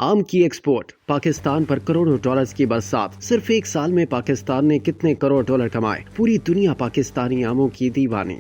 आम की एक्सपोर्ट, पाकिस्तान पर करोड़ों डॉलर्स की बरसात। सिर्फ एक साल में पाकिस्तान ने कितने करोड़ डॉलर कमाए? पूरी दुनिया पाकिस्तानी आमों की दीवानी।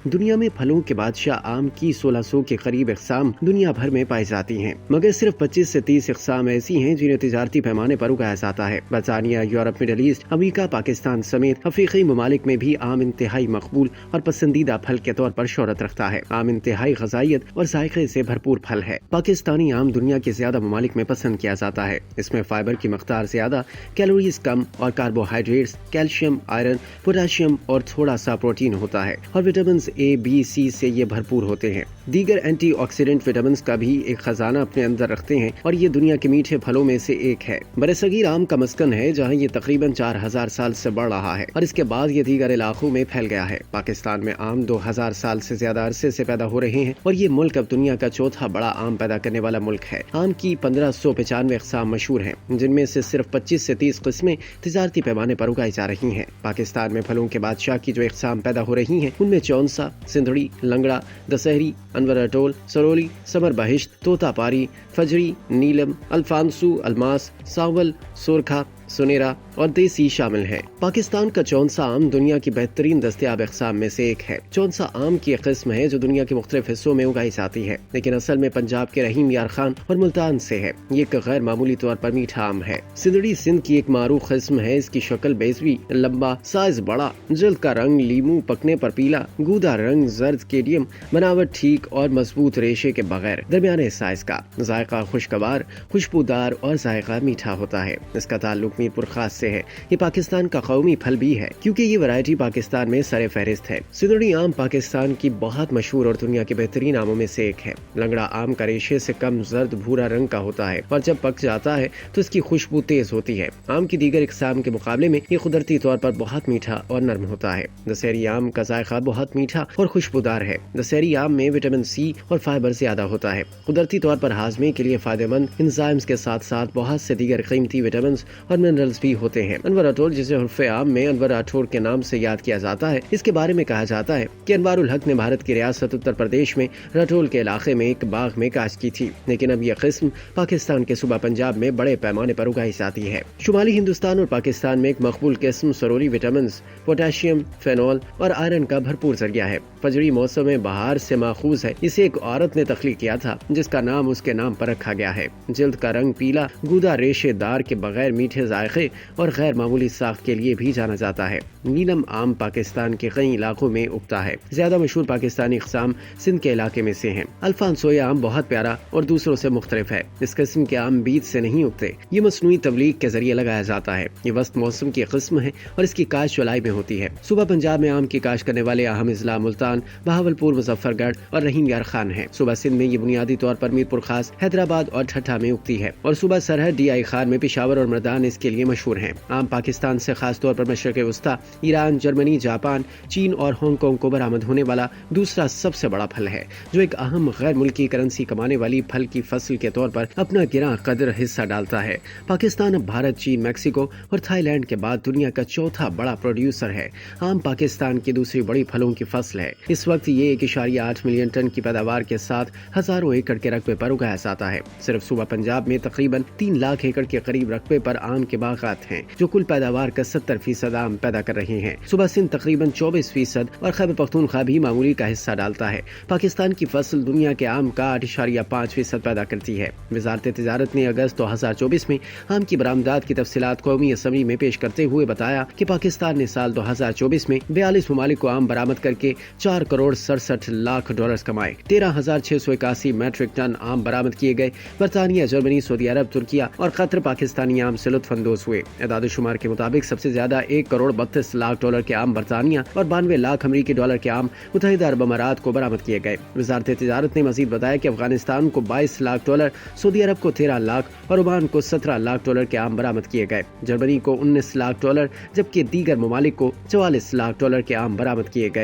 दुनिया में फलों के बादशाह आम की 1600 के करीब इक़साम दुनिया भर में पाई जाती हैं, मगर सिर्फ 25 से 30 इक़साम ऐसी हैं जिन्हें तिजारती पैमाने पर उगाया जाता है। बरतानिया, Europe, middle east, America, Pakistan समेत अफ्रीकी ममालिक में भी आम इंतहाई मकबूल और पसंदीदा फल के तौर पर शोहरत रखता है। आम इंतहाई ग़िज़ाइयत और जायके से भरपूर फल है। पाकिस्तानी आम दुनिया के ज्यादा ममालिक में पसंद किया जाता है। इसमें फाइबर की मकदार ज्यादा, कैलोरीज कम और कार्बोहाइड्रेट्स, कैल्शियम, आयरन, पोटाशियम और थोड़ा सा प्रोटीन होता है और विटामिन ए, बी, सी से ये भरपूर होते हैं। दीगर एंटीऑक्सीडेंट विटामिन का भी एक खजाना अपने अंदर रखते हैं और ये दुनिया के मीठे फलों में से एक है। बरसगीर आम का मस्कन है, जहाँ ये तकरीबन 4000 साल से बढ़ रहा है और इसके बाद ये दीगर इलाकों में फैल गया है। पाकिस्तान में आम 2000 साल से ज्यादा अरसे से पैदा हो रहे हैं और ये मुल्क अब दुनिया का चौथा बड़ा आम पैदा करने वाला मुल्क है। आम की 1595 इक़साम मशहूर हैं, जिनमें से सिर्फ 25 से 30 किस्में तिजारती पैमाने पर उगाई जा रही हैं। पाकिस्तान में फलों के बादशाह की जो इक़साम पैदा हो रही हैं, उनमें चौंसा, सिंधड़ी, लंगड़ा, दशहरी, अनवर अटोल, सरोली, समर बहिश्त, तोतापारी, फजरी, नीलम, अल्फांसू, अलमास, सावल, सोरखा, सुनेरा और देसी शामिल है। पाकिस्तान का चौंसा आम दुनिया की बेहतरीन दस्तयाब इक़साम में से एक है। चौंसा आम की एक किस्म है जो दुनिया के मुख्तलिफ हिस्सों में उगाई जाती है, लेकिन असल में पंजाब के रहीम यार खान और मुल्तान से है। ये एक गैर मामूली तौर पर मीठा आम है। सिंधड़ी सिंध की एक मारूफ किस्म है। इसकी शक्ल बेजवी, लंबा, साइज बड़ा, जल्द का रंग लीमू, पकने पर पीला, गूदा रंग, जर्द केडियम, बनावट ठीक और मजबूत रेशे के बगैर दरमियाने साइज का। जायका खुशगवार, खुशबूदार और जायका मीठा होता है। इसका ताल्लुक मीरपुर खास से है। ये पाकिस्तान का कौमी फल भी है, क्योंकि ये वैरायटी पाकिस्तान में सरे फहरिस्त है। सिंधड़ी आम पाकिस्तान की बहुत मशहूर और दुनिया के बेहतरीन आमों में से एक है। लंगड़ा आम का रेशे से कम जर्द भूरा रंग का होता है और जब पक जाता है तो इसकी खुशबू तेज होती है। आम की दीगर इक़साम के मुकाबले में ये कुदरती तौर पर बहुत मीठा और नरम होता है। दशहरी आम का जायका बहुत मीठा और खुशबूदार है। दशहरी आम में विटामिन सी और फाइबर ज्यादा होता है। कुदरती तौर पर हाजमे के लिए फायदेमंद एंजाइम्स के साथ साथ बहुत से दीगर कीमती विटामिन और मिनरल्स भी होते हैं। अनवर अटोल, जिसे उर्फ़े आम में अनवर राठौर के नाम से याद किया जाता है, इसके बारे में कहा जाता है कि अनवारुल हक ने भारत की रियासत उत्तर प्रदेश में राठौर के इलाके में एक बाग में काश्त की थी, लेकिन अब यह किस्म पाकिस्तान के सूबा पंजाब में बड़े पैमाने पर उगाई जाती है। शुमाली हिंदुस्तान और पाकिस्तान में एक मकबूल किस्म सरोली विटामिन, पोटाशियम, फेनॉल और आयरन का भरपूर जरिया है। फजरी मौसम में बहार से माखूज है। इसे एक औरत ने तख्लीक किया था, जिसका नाम उसके नाम पर रखा गया है। जल्द का रंग पीला, गूदा रेशेदार के बगैर मीठे जायके और गैर मामूली साख्त के लिए भी जाना जाता है। नीलम आम पाकिस्तान के कई इलाकों में उगता है। ज्यादा मशहूर पाकिस्तानी इक़साम सिंध के इलाके में से हैं। अल्फांसोई आम बहुत प्यारा और दूसरों से मुख्तलिफ है। इस किस्म के आम बीज से नहीं उगते। ये मसनूई तबलीग के जरिए लगाया जाता है। ये वस्त मौसम की किस्म है और इसकी काश्त जुलाई में होती है। सुबह पंजाब में आम की काश्त करने वाले अहम अजला मुल्तान, बहावलपुर, मुजफ्फरगढ़ और रहीम यार खान है। सुबह सिंध में ये बुनियादी तौर पर मीरपुर खास, हैदराबाद और ठट्ठा में उगती है और सुबह सरहद, DI खान में पेशावर और मर्दान इसके लिए मशहूर हैं। आम पाकिस्तान से खास तौर पर मशरक़ वस्ता, ईरान, जर्मनी, जापान, चीन और हांगकांग को बरामद होने वाला दूसरा सबसे बड़ा फल है, जो एक अहम गैर मुल्की करेंसी कमाने वाली फल की फसल के तौर पर अपना गिरा कदर हिस्सा डालता है। पाकिस्तान अब भारत, चीन, मैक्सिको और थाईलैंड के बाद दुनिया का चौथा बड़ा प्रोड्यूसर है। आम पाकिस्तान की दूसरी बड़ी फलों की फसल है। इस वक्त ये 1.8 मिलियन टन की पैदावार के साथ हजारों एकड़ के रकबे पर उगाया जाता है। सिर्फ सूबा पंजाब में तकरीबन 3 लाख एकड़ के करीब रकबे पर आम के बागात हैं, जो कुल पैदावार का 70% आम पैदा कर रहे हैं। सूबा सिंध तकरीबन 24% और खैबर पख्तूनख्वा भी मामूली का हिस्सा डालता है। पाकिस्तान की फसल दुनिया के आम का 8.5% पैदा करती है। वजारत तिजारत ने अगस्त 2024 में आम की बरामदात की तफसीलात कौमी असम्बली में पेश करते हुए बताया कि पाकिस्तान ने साल 2024 में 42 ममालिक को आम बरामद करके 4 करोड़ 67 लाख डॉलर कमाए। 13,681 मैट्रिक टन आम बरामद किए गए। बरतानिया, जर्मनी, सऊदी अरब, तुर्किया और कतर पाकिस्तानी आम से लुत्फानंदोज हुए। एदाद-ओ-शुमार के मुताबिक सबसे ज्यादा 1 करोड़ 32 लाख डॉलर के आम बरतानिया और 92 लाख अमरीकी डॉलर के आम मुत्तहिदा अरब अमारात को बरामद किए गए। वजारत तिजारत ने मजीद बताया कि अफगानिस्तान को 22 लाख डॉलर, सऊदी अरब को 13 लाख और ओमान को 17 लाख डॉलर के आम बरामद किए गए। जर्मनी को 19 लाख डॉलर, जबकि दीगर ममालिक को 44 लाख डॉलर के आम बरामद किए गए।